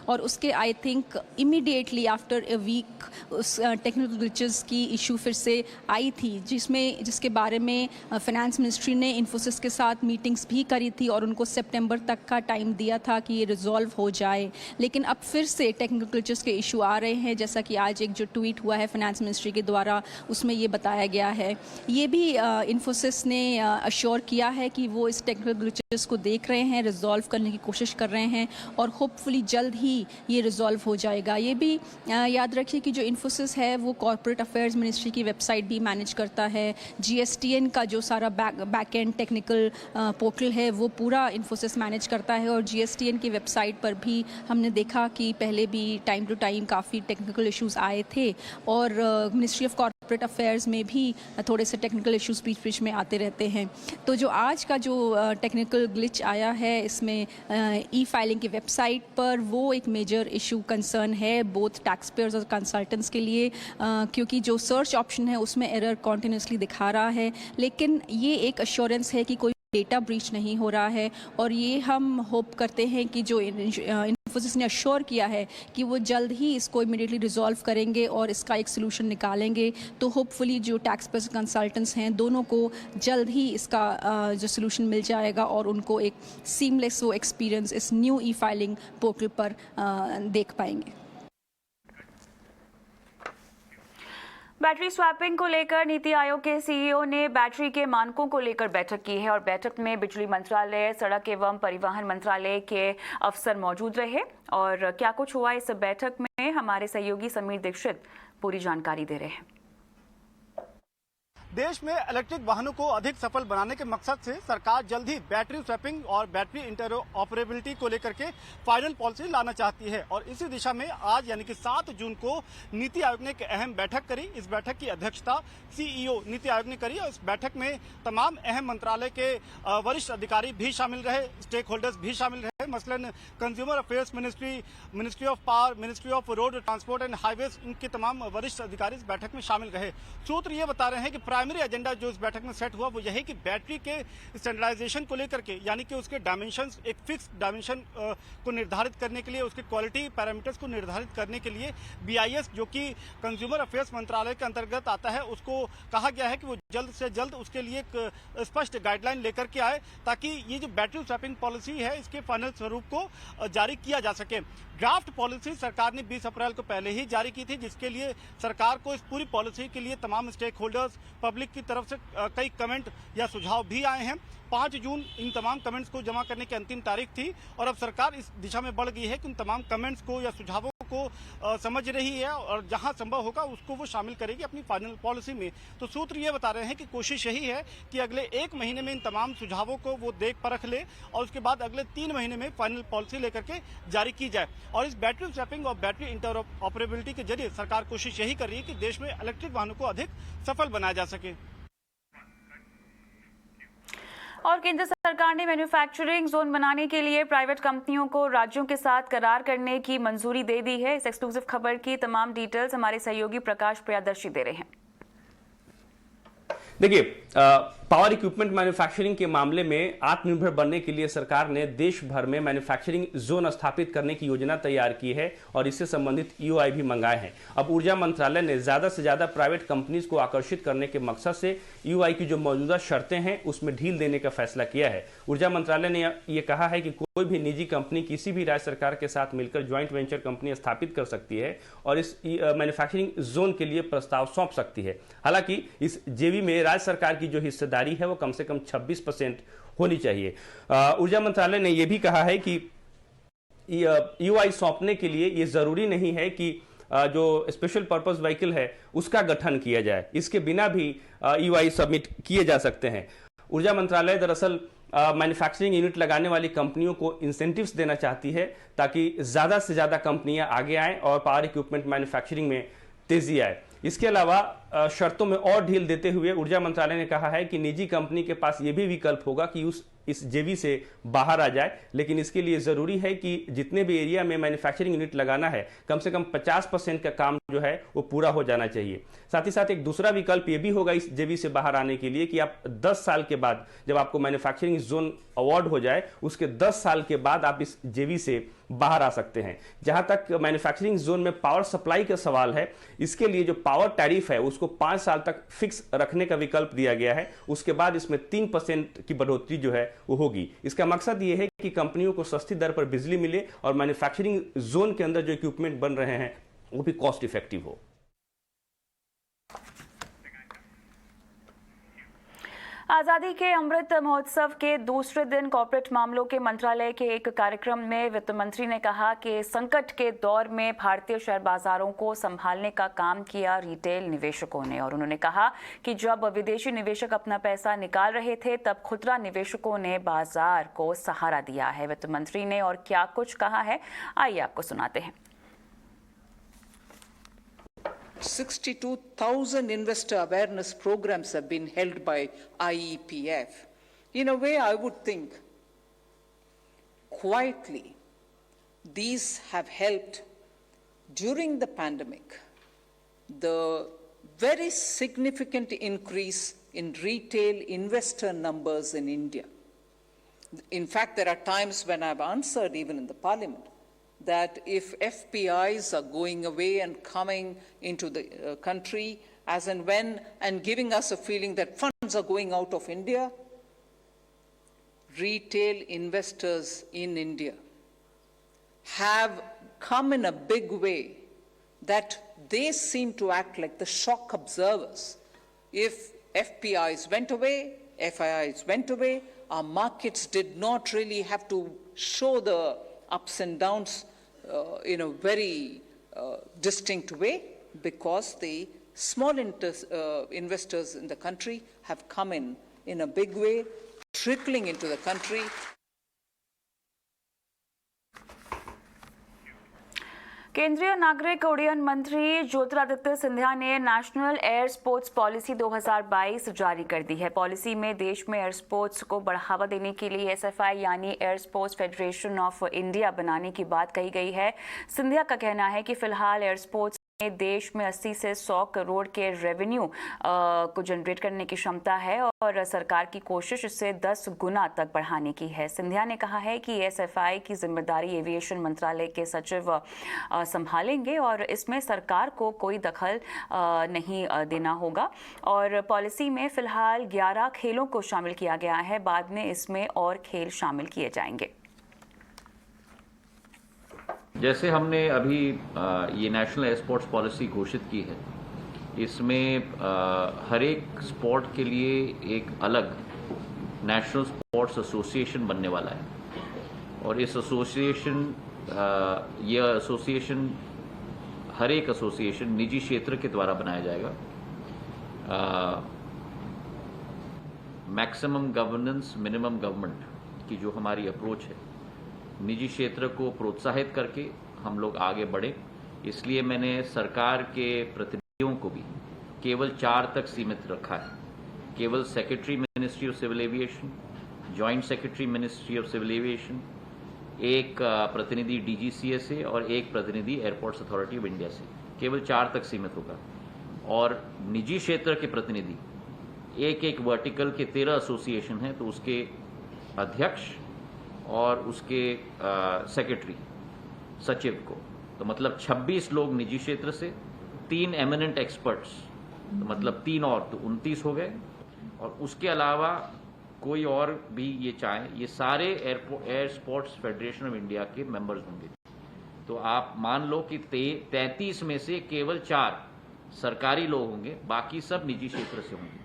और उसके I think immediately after a week उस टेक्निकल ग्लिचेस की इशू फिर से आई थी, जिसके बारे में फाइनेंस मिनिस्ट्री ने इन्फोसिस के साथ मीटिंग्स भी करी थी और उनको सितंबर तक का टाइम दिया था कि ये रिजॉल्व हो जाए। लेकिन अब फिर से टेक्निकल ग्लिचेस के इशू आ रहे हैं, जैसा कि आज एक जो ट्वीट हुआ है फाइनेंस मिनिस्ट्री के द्वारा उसमें ये बताया गया है। ये भी इन्फोसिस ने अश्योर किया है कि वो इस टेक्निकल ग्लिचेस को देख रहे हैं, रिजॉल्व करने की कोशिश कर रहे हैं और होपफुली जल्द ही ये रिजॉल्व हो जाएगा। ये भी याद रखिए कि जो इन्फोसिस है वो कॉर्पोरेट अफेयर्स मिनिस्ट्री की वेबसाइट भी मैनेज करता है। जीएसटीएन का जो सारा बैक एंड टेक्निकल पोर्टल है वो पूरा इन्फोसिस मैनेज करता है और जीएसटीएन की वेबसाइट पर भी हमने देखा कि पहले भी टाइम टू टाइम काफ़ी टेक्निकल इश्यूज आए थे और मिनिस्ट्री ऑफ कॉर्पोरेट अफेयर्स में भी थोड़े से टेक्निकल इश्यूज बीच बीच में आते रहते हैं। तो जो आज का जो टेक्निकल ग्लिच आया है इसमें ई फाइलिंग की वेबसाइट पर, वो एक मेजर इशू कंसर्न है बोथ टैक्स पेयर्स और कंसल्टेंट्स के लिए, क्योंकि जो सर्च ऑप्शन है उसमें एरर कॉन्टिन्यूसली दिखा रहा है। लेकिन ये एक अश्योरेंस है कि कोई डेटा ब्रीच नहीं हो रहा है और ये हम होप करते हैं कि जो इन्फोसिस ने अश्योर किया है कि वो जल्द ही इसको इमीडिएटली रिजॉल्व करेंगे और इसका एक सोल्यूशन निकालेंगे। तो होपफुली जो टैक्स पेयर्स कंसल्टेंट्स हैं दोनों को जल्द ही इसका जो सोल्यूशन मिल जाएगा और उनको एक सीमलेस वो एक्सपीरियंस इस न्यू ई फाइलिंग पोर्टल पर देख पाएंगे। बैटरी स्वैपिंग को लेकर नीति आयोग के सीईओ ने बैटरी के मानकों को लेकर बैठक की है और बैठक में बिजली मंत्रालय, सड़क एवं परिवहन मंत्रालय के अफसर मौजूद रहे। और क्या कुछ हुआ इस बैठक में, हमारे सहयोगी समीर दीक्षित पूरी जानकारी दे रहे हैं। देश में इलेक्ट्रिक वाहनों को अधिक सफल बनाने के मकसद से सरकार जल्द ही बैटरी स्वैपिंग और बैटरी इंटरऑपरेबिलिटी को लेकर के फाइनल पॉलिसी लाना चाहती है और इसी दिशा में आज यानी कि 7 जून को नीति आयोग ने एक अहम बैठक करी। इस बैठक की अध्यक्षता सीईओ नीति आयोग ने करी और इस बैठक में तमाम अहम मंत्रालय के वरिष्ठ अधिकारी भी शामिल रहे, स्टेक होल्डर्स भी शामिल रहे। मसलन consumer affairs ministry, ministry of power, ministry of road transport and highways, इनके तमाम वरिष्ठ अधिकारी इस बैठक में शामिल रहे। सूत्र ये बता रहे हैं कि प्राइमरी एजेंडा जो इस बैठक में सेट हुआ वो यही कि बैटरी के स्टैंडर्डाइजेशन को लेकर के, यानी कि उसके डायमेंशंस, एक फिक्स डायमेंशन को निर्धारित करने के लिए, उसके क्वालिटी पैरामीटर्स को निर्धारित करने के लिए बीआईएस जो कि कंज्यूमर अफेयर्स मंत्रालय के अंतर्गत आता है, उसको कहा गया है कि वो जल्द से जल्द उसके लिए एक स्पष्ट गाइडलाइन लेकर के आए ताकि ये जो बैटरी स्वैपिंग पॉलिसी है इसके फाइनल स्वरूप को जारी किया जा सके। ड्राफ्ट पॉलिसी सरकार ने 20 अप्रैल को पहले ही जारी की थी, जिसके लिए सरकार को इस पूरी पॉलिसी के लिए तमाम स्टेक होल्डर्स, पब्लिक की तरफ से कई कमेंट या सुझाव भी आए हैं। 5 जून इन तमाम कमेंट्स को जमा करने की अंतिम तारीख थी और अब सरकार इस दिशा में बढ़ गई है कि उन तमाम कमेंट्स को या सुझावों को समझ रही है और जहां संभव होगा उसको वो शामिल करेगी अपनी फाइनल पॉलिसी में। तो सूत्र ये बता रहे हैं कि कोशिश यही है कि अगले 1 महीने में इन तमाम सुझावों को वो देख परख ले और उसके बाद अगले 3 महीने में फाइनल पॉलिसी लेकर के जारी की जाए। और इस बैटरी स्वैपिंग और बैटरी इंटरऑपरेबिलिटी के जरिए सरकार कोशिश यही कर रही है कि देश में इलेक्ट्रिक वाहनों को अधिक सफल बनाया जा सके। और केंद्र सरकार ने मैन्युफैक्चरिंग जोन बनाने के लिए प्राइवेट कंपनियों को राज्यों के साथ करार करने की मंजूरी दे दी है। इस एक्सक्लूसिव खबर की तमाम डिटेल्स हमारे सहयोगी प्रकाश प्रियदर्शी दे रहे हैं। देखिए, पावर इक्विपमेंट मैन्युफैक्चरिंग के मामले में आत्मनिर्भर बनने के लिए सरकार ने देश भर में मैन्युफैक्चरिंग जोन स्थापित करने की योजना तैयार की है और इससे संबंधित ईओआई भी मंगाए हैं। अब ऊर्जा मंत्रालय ने ज्यादा से ज्यादा प्राइवेट कंपनीज को आकर्षित करने के मकसद से ईओआई की जो मौजूदा शर्तें हैं उसमें ढील देने का फैसला किया है। ऊर्जा मंत्रालय ने यह कहा है कि कोई भी निजी कंपनी किसी भी राज्य सरकार के साथ मिलकर ज्वाइंट वेंचर कंपनी स्थापित कर सकती है और इस मैन्युफैक्चरिंग जोन के लिए प्रस्ताव सौंप सकती है। हालांकि इस जेवी में राज्य सरकार की जो हिस्सेदारी है वो कम से कम 26% होनी चाहिए। ऊर्जा मंत्रालय ने यह भी कहा है कि ईओआई सौंपने के लिए यह जरूरी नहीं है कि जो स्पेशल पर्पस व्हीकल है उसका गठन किया जाए, इसके बिना भी ईओआई सबमिट किए जा सकते हैं। ऊर्जा मंत्रालय दरअसल मैन्युफैक्चरिंग यूनिट लगाने वाली कंपनियों को इंसेंटिव्स देना चाहती है ताकि ज़्यादा से ज़्यादा कंपनियां आगे आएं और पावर इक्विपमेंट मैन्युफैक्चरिंग में तेजी आए। इसके अलावा शर्तों में और ढील देते हुए ऊर्जा मंत्रालय ने कहा है कि निजी कंपनी के पास यह भी विकल्प होगा कि इस जेवी से बाहर आ जाए, लेकिन इसके लिए जरूरी है कि जितने भी एरिया में मैन्युफैक्चरिंग यूनिट लगाना है कम से कम 50% का काम जो है वो पूरा हो जाना चाहिए। साथ ही साथ एक दूसरा विकल्प ये भी होगा इस जेवी से बाहर आने के लिए कि आप 10 साल के बाद, जब आपको मैन्युफैक्चरिंग जोन अवार्ड हो जाए उसके 10 साल के बाद आप इस जेवी से बाहर आ सकते हैं। जहां तक मैन्युफैक्चरिंग जोन में पावर सप्लाई का सवाल है, इसके लिए जो पावर टैरिफ है उसको 5 साल तक फिक्स रखने का विकल्प दिया गया है। उसके बाद इसमें 3% की बढ़ोतरी जो है वो होगी। इसका मकसद ये है कि कंपनियों को सस्ती दर पर बिजली मिले और मैन्युफैक्चरिंग जोन के अंदर जो इक्विपमेंट बन रहे हैं वो भी कॉस्ट इफेक्टिव हो। आजादी के अमृत महोत्सव के दूसरे दिन कॉर्पोरेट मामलों के मंत्रालय के एक कार्यक्रम में वित्त मंत्री ने कहा कि संकट के दौर में भारतीय शेयर बाजारों को संभालने का काम किया रिटेल निवेशकों ने, और उन्होंने कहा कि जब विदेशी निवेशक अपना पैसा निकाल रहे थे तब खुदरा निवेशकों ने बाजार को सहारा दिया है। वित्त मंत्री ने और क्या कुछ कहा है, आइए आपको सुनाते हैं। 62,000 investor awareness programs have been held by IEPF. In a way, I would think, quietly, these have helped during the pandemic. The very significant increase in retail investor numbers in India. In fact, there are times when I've answered even in the parliament that if FPIs are going away and coming into the country as and when and giving us a feeling that funds are going out of India, retail investors in India have come in a big way that they seem to act like the shock observers. If FPIs went away, FIIs went away, our markets did not really have to show the ups and downs in a very distinct way, because the small investors in the country have come in a big way, trickling into the country. केंद्रीय नागरिक उड्डयन मंत्री ज्योतिरादित्य सिंधिया ने नेशनल एयर स्पोर्ट्स पॉलिसी 2022 जारी कर दी है। पॉलिसी में देश में एयर स्पोर्ट्स को बढ़ावा देने के लिए SFI यानी air sports federation of India बनाने की बात कही गई है। सिंधिया का कहना है कि फिलहाल एयर स्पोर्ट्स देश में 80 से 100 करोड़ के रेवेन्यू को जनरेट करने की क्षमता है और सरकार की कोशिश इसे 10 गुना तक बढ़ाने की है। सिंधिया ने कहा है कि SFI की जिम्मेदारी एविएशन मंत्रालय के सचिव संभालेंगे और इसमें सरकार को कोई दखल नहीं देना होगा। और पॉलिसी में फिलहाल 11 खेलों को शामिल किया गया है, बाद में इसमें और खेल शामिल किए जाएंगे। जैसे हमने अभी ये नेशनल एयर स्पोर्ट्स पॉलिसी घोषित की है, इसमें हर एक स्पोर्ट के लिए एक अलग नेशनल स्पोर्ट्स एसोसिएशन बनने वाला है और इस एसोसिएशन हर एक एसोसिएशन निजी क्षेत्र के द्वारा बनाया जाएगा। मैक्सिमम गवर्नेंस मिनिमम गवर्नमेंट की जो हमारी अप्रोच है, निजी क्षेत्र को प्रोत्साहित करके हम लोग आगे बढ़े, इसलिए मैंने सरकार के प्रतिनिधियों को भी केवल 4 तक सीमित रखा है। केवल secretary ministry of civil aviation, joint secretary ministry of civil aviation, एक प्रतिनिधि DGCA से और एक प्रतिनिधि एयरपोर्ट्स अथॉरिटी ऑफ इंडिया से, केवल 4 तक सीमित होगा। और निजी क्षेत्र के प्रतिनिधि एक वर्टिकल के 13 एसोसिएशन हैं, तो उसके अध्यक्ष और उसके सेक्रेटरी सचिव को, तो मतलब 26 लोग निजी क्षेत्र से, 3 एमिनेंट एक्सपर्ट्स, तो मतलब 3 और, तो 29 हो गए। और उसके अलावा कोई और भी ये चाहे, ये सारे air sports federation of India के मेंबर्स होंगे। तो आप मान लो कि 33 में से केवल 4 सरकारी लोग होंगे, बाकी सब निजी क्षेत्र से होंगे।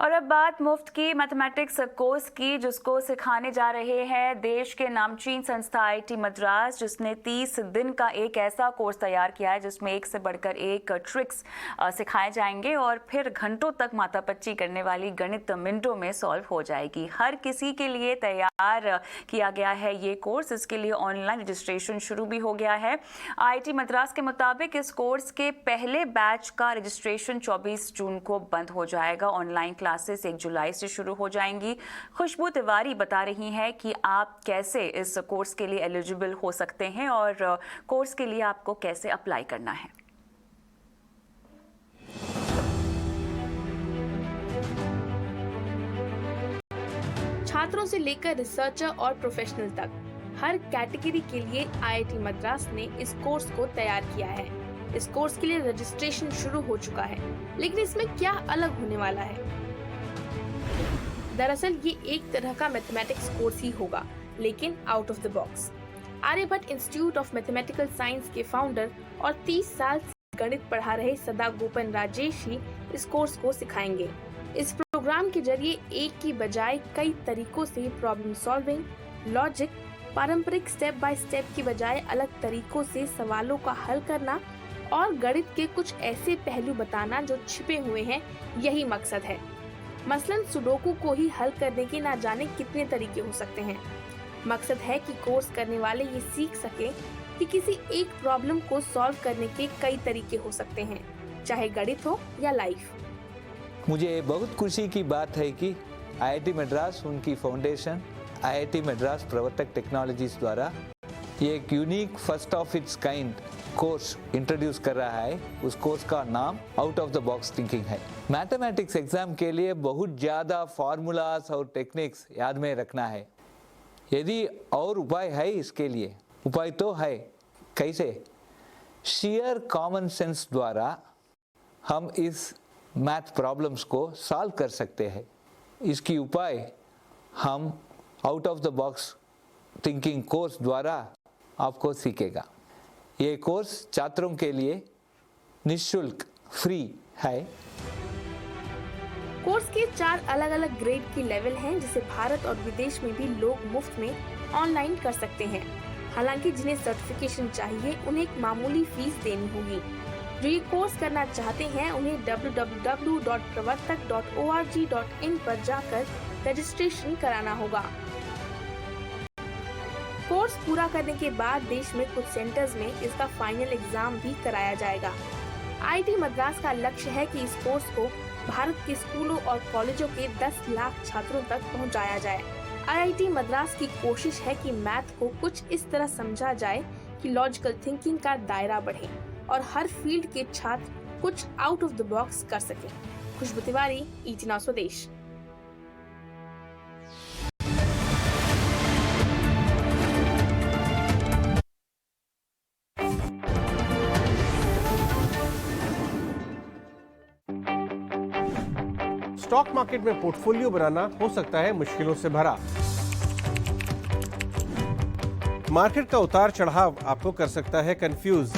और अब बात मुफ्त की मैथमेटिक्स कोर्स की, जिसको सिखाने जा रहे हैं देश के नामचीन संस्था IIT मद्रास, जिसने 30 दिन का एक ऐसा कोर्स तैयार किया है जिसमें एक से बढ़कर एक ट्रिक्स सिखाए जाएंगे और फिर घंटों तक माथापच्ची करने वाली गणित मिनटों में सॉल्व हो जाएगी। हर किसी के लिए तैयार किया गया है ये कोर्स। इसके लिए ऑनलाइन रजिस्ट्रेशन शुरू भी हो गया है। IIT मद्रास के मुताबिक इस कोर्स के पहले बैच का रजिस्ट्रेशन 24 जून को बंद हो जाएगा। ऑनलाइन क्लासेस 1 जुलाई से शुरू हो जाएंगी। खुशबू तिवारी बता रही हैं कि आप कैसे इस कोर्स के लिए एलिजिबल हो सकते हैं और कोर्स के लिए आपको कैसे अप्लाई करना है। छात्रों से लेकर रिसर्चर और प्रोफेशनल तक हर कैटेगरी के लिए IIT मद्रास ने इस कोर्स को तैयार किया है। इस कोर्स के लिए रजिस्ट्रेशन शुरू हो चुका है, लेकिन इसमें क्या अलग होने वाला है? दरअसल ये एक तरह का मैथमेटिक्स कोर्स ही होगा, लेकिन out of the box. Aryabhatta institute of mathematical science के फाउंडर और 30 साल से गणित पढ़ा रहे सदा गोपन राजेश ही इस कोर्स को सिखाएंगे। इस प्रोग्राम के जरिए एक की बजाय कई तरीकों से प्रॉब्लम सॉल्विंग, लॉजिक, पारंपरिक स्टेप बाय स्टेप की बजाय अलग तरीकों से सवालों का हल करना और गणित के कुछ ऐसे पहलू बताना जो छिपे हुए हैं, यही मकसद है। मसलन सुडोकू को ही हल करने के ना जाने कितने तरीके हो सकते हैं। मकसद है कि कोर्स करने वाले ये सीख सके कि किसी एक प्रॉब्लम को सॉल्व करने के कई तरीके हो सकते हैं, चाहे गणित हो या लाइफ। मुझे बहुत खुशी की बात है कि IIT मद्रास उनकी फाउंडेशन IIT मद्रास प्रवर्तक टेक्नोलॉजीज द्वारा ये एक unique first of its kind course introduce कर रहा है। उस कोर्स का नाम out of the box thinking है। मैथमेटिक्स एग्जाम के लिए बहुत ज़्यादा फार्मूलाज और टेक्निक्स याद में रखना है। यदि और उपाय है इसके लिए, उपाय तो है। कैसे? शेयर कॉमन सेंस द्वारा हम इस मैथ प्रॉब्लम्स को सॉल्व कर सकते हैं। इसकी उपाय हम out of the box thinking course द्वारा आपको सीखेगा। ये कोर्स छात्रों के लिए निःशुल्क फ्री है। कोर्स के 4 अलग अलग ग्रेड की लेवल हैं, जिसे भारत और विदेश में भी लोग मुफ्त में ऑनलाइन कर सकते हैं। हालांकि जिन्हें सर्टिफिकेशन चाहिए उन्हें एक मामूली फीस देनी होगी। जो ये कोर्स करना चाहते हैं उन्हें www.pravartak.org.in पर जाकर रजिस्ट्रेशन कराना होगा। कोर्स पूरा करने के बाद देश में कुछ सेंटर्स में इसका फाइनल एग्जाम भी कराया जाएगा। IIT मद्रास का लक्ष्य है कि इस कोर्स को भारत के स्कूलों और कॉलेजों के 10 लाख छात्रों तक पहुंचाया जाए। IIT मद्रास की कोशिश है कि मैथ को कुछ इस तरह समझा जाए कि लॉजिकल थिंकिंग का दायरा बढ़े और हर फील्ड के छात्र कुछ आउट ऑफ द बॉक्स कर सकें। खुशबू तिवारी, ET Now स्वदेश। स्टॉक मार्केट में पोर्टफोलियो बनाना हो सकता है मुश्किलों से भरा। मार्केट का उतार चढ़ाव आपको कर सकता है कंफ्यूज।